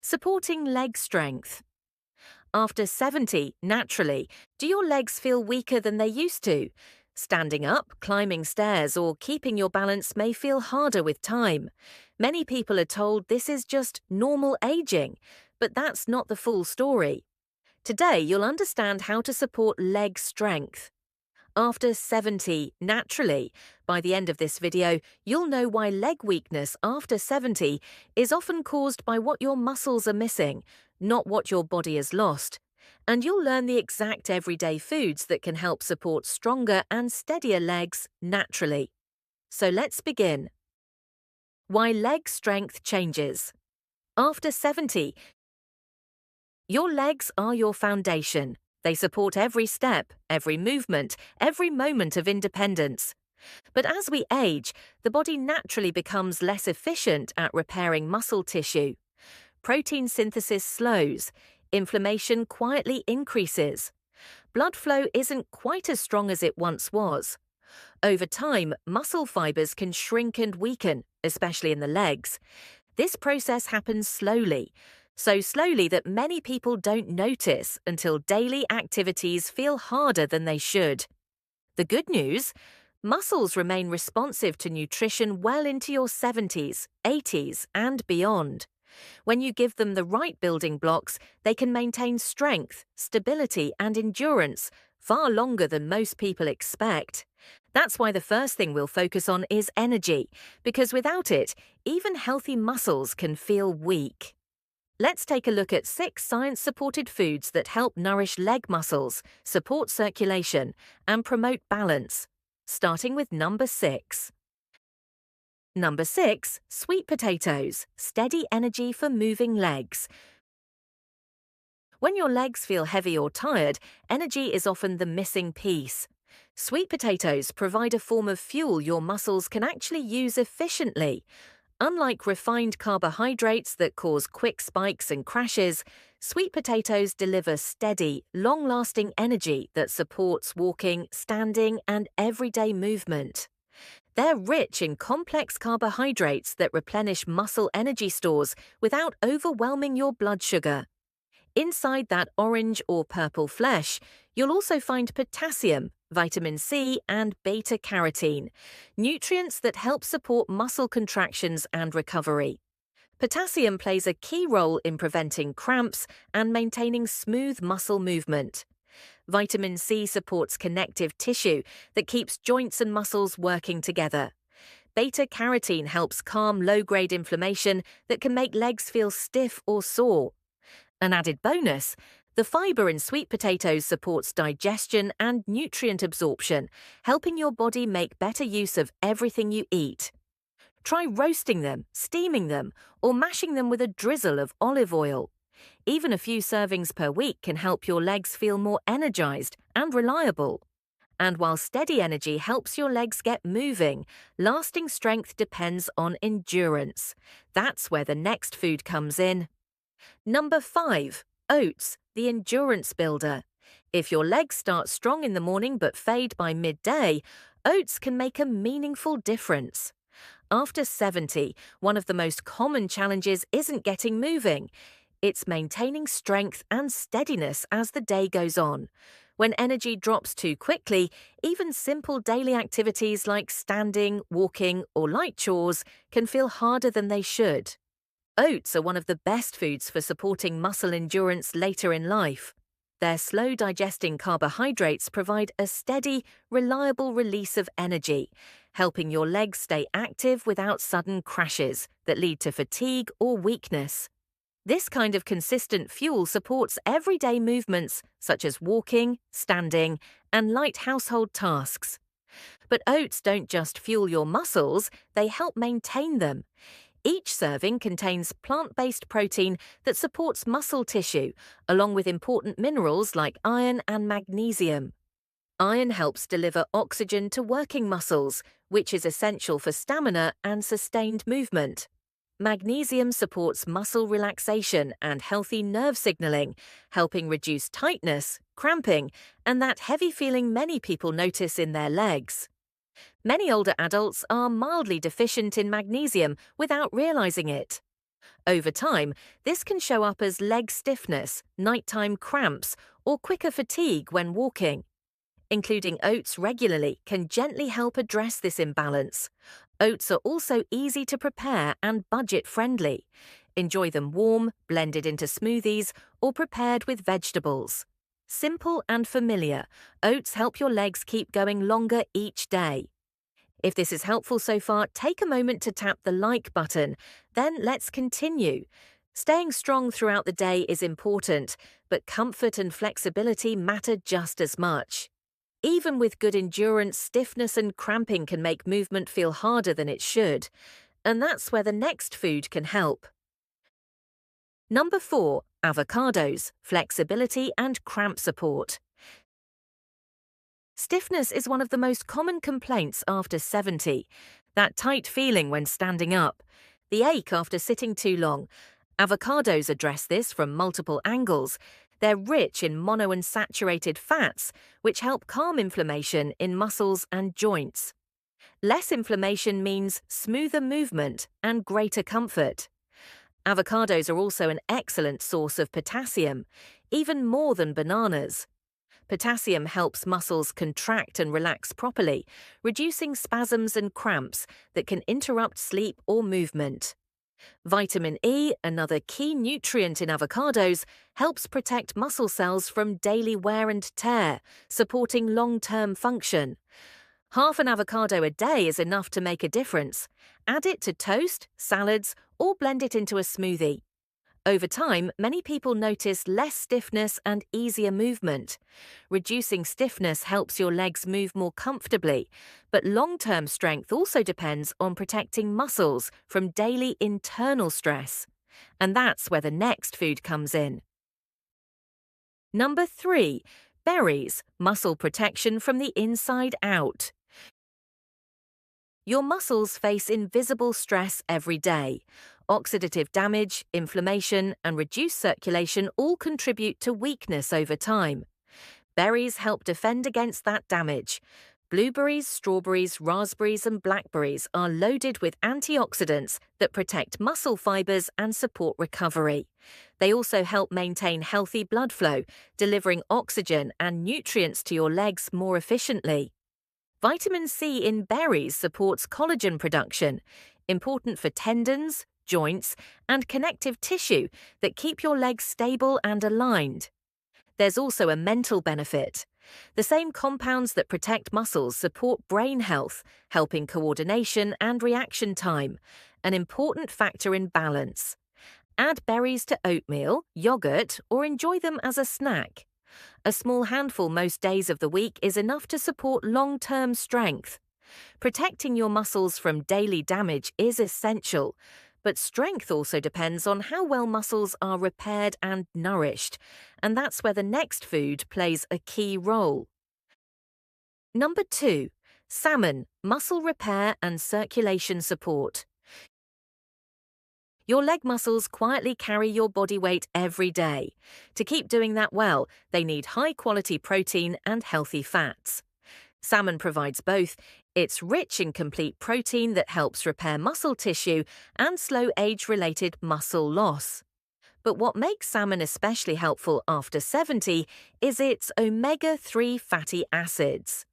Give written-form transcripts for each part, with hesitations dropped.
Supporting leg strength. After 70, naturally, do your legs feel weaker than they used to? Standing up, climbing stairs, or keeping your balance may feel harder with time. Many people are told this is just normal aging, but that's not the full story. Today, you'll understand how to support leg strength. After 70, naturally, by the end of this video, you'll know why leg weakness after 70 is often caused by what your muscles are missing, not what your body has lost. And you'll learn the exact everyday foods that can help support stronger and steadier legs naturally. So let's begin. Why leg strength changes. After 70, your legs are your foundation. They support every step, every movement, every moment of independence. But as we age, the body naturally becomes less efficient at repairing muscle tissue. Protein synthesis slows, inflammation quietly increases. Blood flow isn't quite as strong as it once was. Over time, muscle fibers can shrink and weaken, especially in the legs. This process happens slowly, so slowly that many people don't notice until daily activities feel harder than they should. The good news? Muscles remain responsive to nutrition well into your 70s, 80s, and beyond. When you give them the right building blocks, they can maintain strength, stability, and endurance far longer than most people expect. That's why the first thing we'll focus on is energy, because without it, even healthy muscles can feel weak. Let's take a look at 6 science-supported foods that help nourish leg muscles, support circulation, and promote balance. Starting with number 6. Number 6, sweet potatoes, steady energy for moving legs. When your legs feel heavy or tired, energy is often the missing piece. Sweet potatoes provide a form of fuel your muscles can actually use efficiently. Unlike refined carbohydrates that cause quick spikes and crashes, sweet potatoes deliver steady, long-lasting energy that supports walking, standing, and everyday movement. They're rich in complex carbohydrates that replenish muscle energy stores without overwhelming your blood sugar. Inside that orange or purple flesh, you'll also find potassium, vitamin C, and beta-carotene, nutrients that help support muscle contractions and recovery. Potassium plays a key role in preventing cramps and maintaining smooth muscle movement. Vitamin C supports connective tissue that keeps joints and muscles working together. Beta-carotene helps calm low-grade inflammation that can make legs feel stiff or sore. An added bonus, the fiber in sweet potatoes supports digestion and nutrient absorption, helping your body make better use of everything you eat. Try roasting them, steaming them, or mashing them with a drizzle of olive oil. Even a few servings per week can help your legs feel more energized and reliable. And while steady energy helps your legs get moving, lasting strength depends on endurance. That's where the next food comes in. Number 5. Oats, the endurance builder. If your legs start strong in the morning but fade by midday, oats can make a meaningful difference. After 70, one of the most common challenges isn't getting moving. It's maintaining strength and steadiness as the day goes on. When energy drops too quickly, even simple daily activities like standing, walking, or light chores can feel harder than they should. Oats are one of the best foods for supporting muscle endurance later in life. Their slow-digesting carbohydrates provide a steady, reliable release of energy, helping your legs stay active without sudden crashes that lead to fatigue or weakness. This kind of consistent fuel supports everyday movements such as walking, standing, and light household tasks. But oats don't just fuel your muscles, they help maintain them. Each serving contains plant-based protein that supports muscle tissue, along with important minerals like iron and magnesium. Iron helps deliver oxygen to working muscles, which is essential for stamina and sustained movement. Magnesium supports muscle relaxation and healthy nerve signaling, helping reduce tightness, cramping, and that heavy feeling many people notice in their legs. Many older adults are mildly deficient in magnesium without realizing it. Over time, this can show up as leg stiffness, nighttime cramps, or quicker fatigue when walking. Including oats regularly can gently help address this imbalance. Oats are also easy to prepare and budget-friendly. Enjoy them warm, blended into smoothies, or prepared with vegetables. Simple and familiar, oats help your legs keep going longer each day. If this is helpful so far, take a moment to tap the like button. Then let's continue. Staying strong throughout the day is important, but comfort and flexibility matter just as much. Even with good endurance, stiffness and cramping can make movement feel harder than it should. And that's where the next food can help. Number 4, avocados, flexibility and cramp support. Stiffness is one of the most common complaints after 70. That tight feeling when standing up, the ache after sitting too long. Avocados address this from multiple angles. They're rich in monounsaturated fats, which help calm inflammation in muscles and joints. Less inflammation means smoother movement and greater comfort. Avocados are also an excellent source of potassium, even more than bananas. Potassium helps muscles contract and relax properly, reducing spasms and cramps that can interrupt sleep or movement. Vitamin E, another key nutrient in avocados, helps protect muscle cells from daily wear and tear, supporting long-term function. Half an avocado a day is enough to make a difference. Add it to toast, salads, or blend it into a smoothie. Over time, many people notice less stiffness and easier movement. Reducing stiffness helps your legs move more comfortably, but long-term strength also depends on protecting muscles from daily internal stress. And that's where the next food comes in. Number 3, berries, muscle protection from the inside out. Your muscles face invisible stress every day. Oxidative damage, inflammation, and reduced circulation all contribute to weakness over time. Berries help defend against that damage. Blueberries, strawberries, raspberries, and blackberries are loaded with antioxidants that protect muscle fibers and support recovery. They also help maintain healthy blood flow, delivering oxygen and nutrients to your legs more efficiently. Vitamin C in berries supports collagen production, important for tendons, joints, and connective tissue that keep your legs stable and aligned. There's also a mental benefit. The same compounds that protect muscles support brain health, helping coordination and reaction time, an important factor in balance. Add berries to oatmeal, yogurt, or enjoy them as a snack. A small handful most days of the week is enough to support long-term strength. Protecting your muscles from daily damage is essential, but strength also depends on how well muscles are repaired and nourished, and that's where the next food plays a key role. Number 2, salmon, muscle repair and circulation support. Your leg muscles quietly carry your body weight every day. To keep doing that well, they need high-quality protein and healthy fats. Salmon provides both. It's rich in complete protein that helps repair muscle tissue and slow age-related muscle loss. But what makes salmon especially helpful after 70 is its omega-3 fatty acids.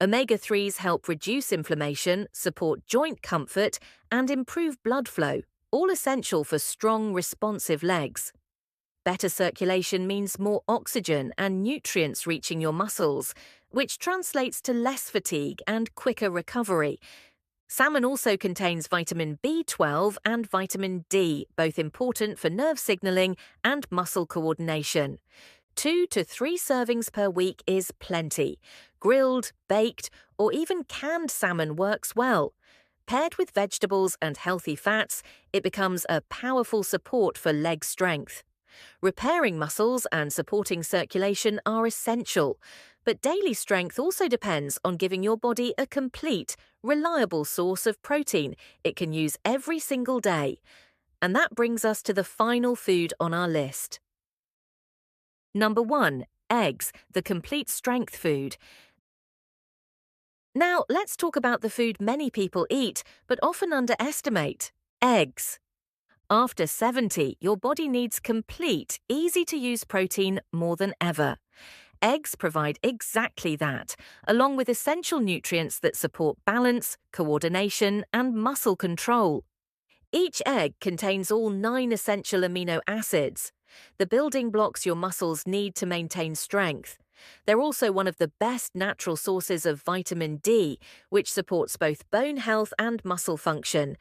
Omega-3s help reduce inflammation, support joint comfort, and improve blood flow, all essential for strong, responsive legs. Better circulation means more oxygen and nutrients reaching your muscles, which translates to less fatigue and quicker recovery. Salmon also contains vitamin B12 and vitamin D, both important for nerve signaling and muscle coordination. 2 to 3 servings per week is plenty. Grilled, baked, or even canned salmon works well. Paired with vegetables and healthy fats, it becomes a powerful support for leg strength. Repairing muscles and supporting circulation are essential, but daily strength also depends on giving your body a complete, reliable source of protein it can use every single day. And that brings us to the final food on our list. Number 1, eggs, the complete strength food. Now, let's talk about the food many people eat but often underestimate: eggs. After 70, your body needs complete, easy-to-use protein more than ever. Eggs provide exactly that, along with essential nutrients that support balance, coordination, and muscle control. Each egg contains all 9 essential amino acids, the building blocks your muscles need to maintain strength. They're also one of the best natural sources of vitamin D, which supports both bone health and muscle function.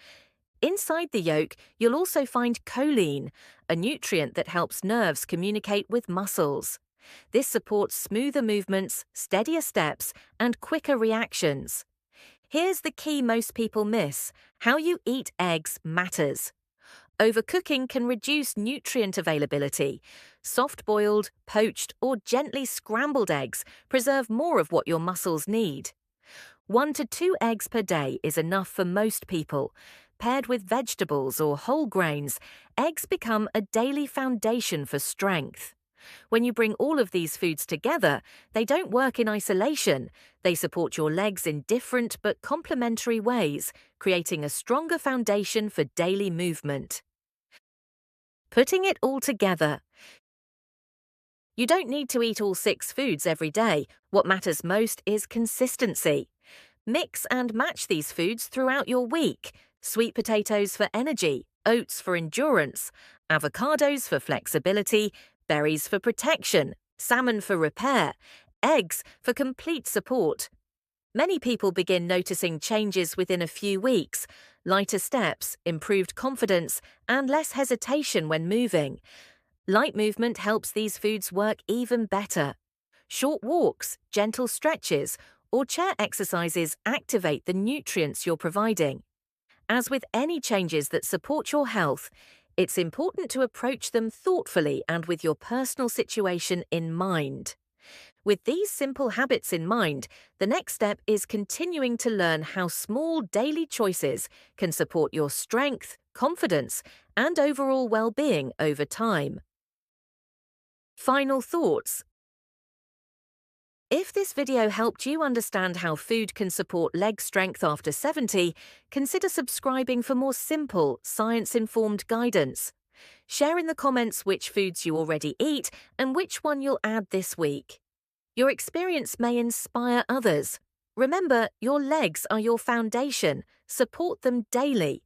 Inside the yolk, you'll also find choline, a nutrient that helps nerves communicate with muscles. This supports smoother movements, steadier steps, and quicker reactions. Here's the key most people miss: how you eat eggs matters. Overcooking can reduce nutrient availability. Soft-boiled, poached, or gently scrambled eggs preserve more of what your muscles need. 1 to 2 eggs per day is enough for most people. Paired with vegetables or whole grains, eggs become a daily foundation for strength. When you bring all of these foods together, they don't work in isolation. They support your legs in different but complementary ways, creating a stronger foundation for daily movement. Putting it all together. You don't need to eat all 6 foods every day. What matters most is consistency. Mix and match these foods throughout your week. Sweet potatoes for energy, oats for endurance, avocados for flexibility, berries for protection, salmon for repair, eggs for complete support. Many people begin noticing changes within a few weeks: lighter steps, improved confidence, and less hesitation when moving. Light movement helps these foods work even better. Short walks, gentle stretches, or chair exercises activate the nutrients you're providing. As with any changes that support your health, it's important to approach them thoughtfully and with your personal situation in mind. With these simple habits in mind, the next step is continuing to learn how small daily choices can support your strength, confidence, and overall well-being over time. Final thoughts. If this video helped you understand how food can support leg strength after 70, consider subscribing for more simple, science-informed guidance. Share in the comments which foods you already eat and which one you'll add this week. Your experience may inspire others. Remember, your legs are your foundation. Support them daily.